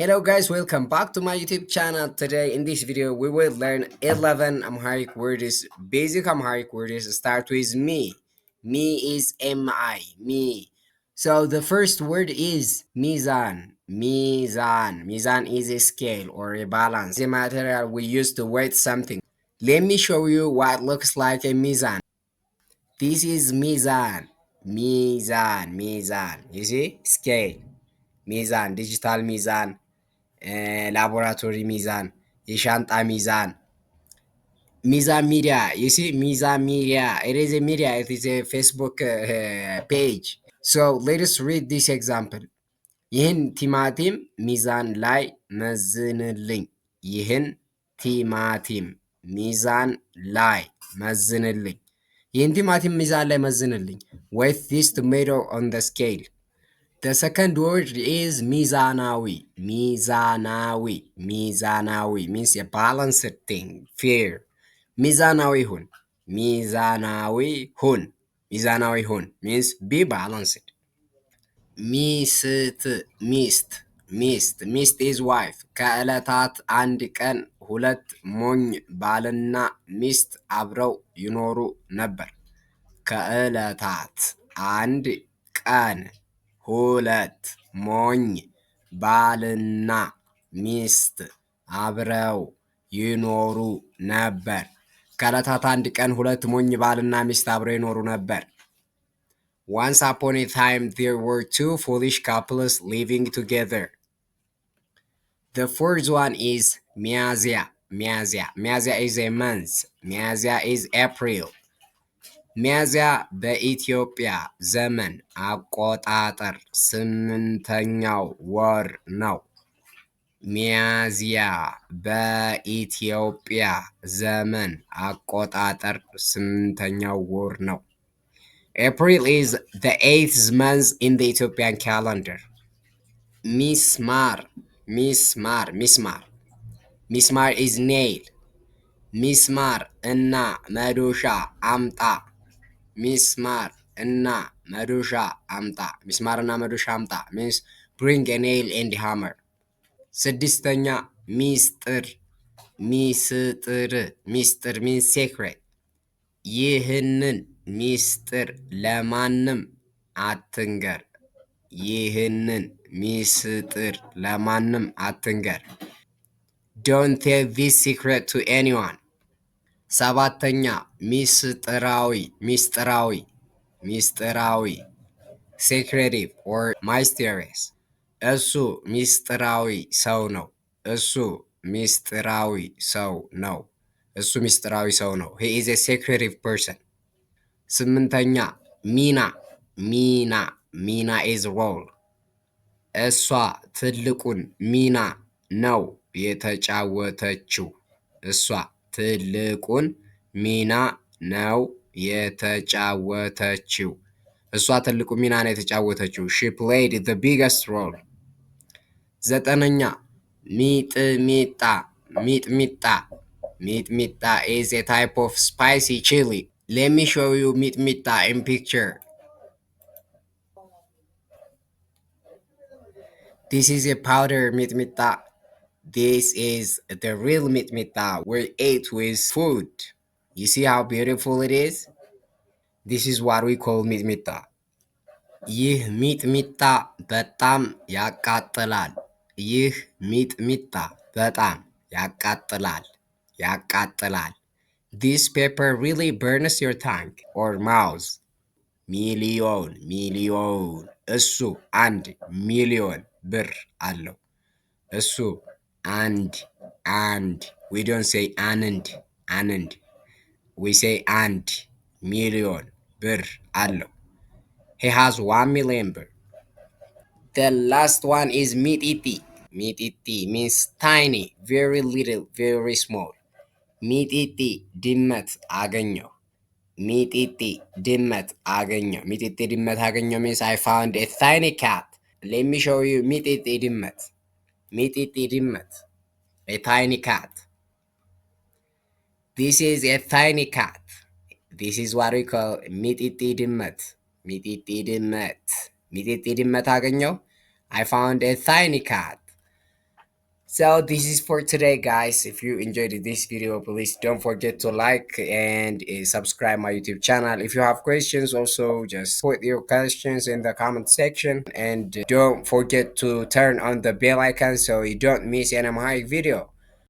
Hello guys, welcome back to my YouTube channel. Today in this video we will learn 11 Amharic words. Basic Amharic words start with me. Me is M-I, me. So the first word is mizan. Mizan. Mizan is a scale or a balance. The material we use to weight something. Let me show you what looks like a mizan. This is mizan. Mizan. Mizan. You see? Scale. Mizan. Digital mizan. ላቦራቶሪ ሚዛን፣ የሻንጣ ሚዛን፣ ሚዛን ሚዲያ you see ሚዛን ሚዲያ it is a media, it is a Facebook page. So let us read this example. ይህን ቲማቲም ሚዛን ላይ መዝንልኝ። ይህን ቲማቲም ሚዛን ላይ መዝንልኝ። ይህን ቲማቲም ሚዛን ላይ መዝንልኝ። Weight this tomato on the scale. The second word is mizanawi. Mizanawi. Mizanawi means a balanced thing, fair. Mizanawi hun. Mizanawi hun. Mizanawi hun means be balanced. ሚስት ሚስት ሚስት ሚስት is wife. ከዕለታት አንድ ቀን ሁለት ሞኝ ባልና ሚስት አብረው ይኖሩ ነበር። ከዕለታት አንድ ቀን ሁለት ሞኝ ባልና ሚስት አብረው ይኖሩ ነበር። ከዕለታት አንድ ቀን ሁለት ሞኝ ባልና ሚስት አብረው ይኖሩ ነበር። Once upon a time there were two foolish couples living together. The first one is ሚያዝያ. ሚያዝያ is a month. ሚያዝያ is April. ሚያዝያ በኢትዮጵያ ዘመን አቆጣጠር ስምንተኛው ወር ነው። ሚያዝያ በኢትዮጵያ ዘመን አቆጣጠር ስምንተኛው ወር ነው። April is the 8th month in the Ethiopian calendar. ሚስማር ሚስማር is nail. ሚስማር እና መዶሻ አምጣ። ሚስማር እና መዶሻ አምጣ። ሚስማርና መዶሻ አምጣ means bring a nail and hammer. ስድስተኛ ሚስጥር ሚስጥር means secret. ይህንን ሚስጥር ለማንም አትንገር። ይህንን ሚስጥር ለማንም አትንገር. Don't tell this secret to anyone. ሰባተኛ ሚስጥራዊ secretive or mysterious. እሱ ሚስጥራዊ ሰው ነው። He is a secretive person. ስምንተኛ ሚና is role. እሷ ትልቁን ሚና ነው የተጫወተችው። እሷ ትልቁን ሚና ነው የተጫወተችው። She played the biggest role. ዘጠነኛ ሚጥሚጣ is a type of spicy chili. Let me show you ሚጥሚጣ in picture. This is a powder ሚጥሚጣ. This is the real ሚጥሚጣ we ate with food. You see how beautiful it is? This is what we call ሚጥሚጣ. ይህ ሚጥሚጣ በጣም ያቃጥላል። This pepper really burns your tongue or mouth. ሚሊዮን እሱ አንድ ሚሊዮን ብር አለው። እሱ አንድ we don't say አንድ we say አንድ ሚሊዮን ብር አለው. He has 1 million ብር. The last one is ሚጢጢ means tiny, very little, very small. ሚጢጢ ድመት አገኘው። ሚጢጢ ድመት አገኘው means I found a tiny cat. Let me show you ሚጢጢ ድመት a tiny cat. This is a tiny cat. This is what we call ሚጢጢ ድመት አገኘው. I found a tiny cat. So this is for today, guys. If you enjoyed this video, please don't forget to like and subscribe my YouTube channel. If you have questions, also just put your questions in the comment section, and don't forget to turn on the bell icon so you don't miss any of my video.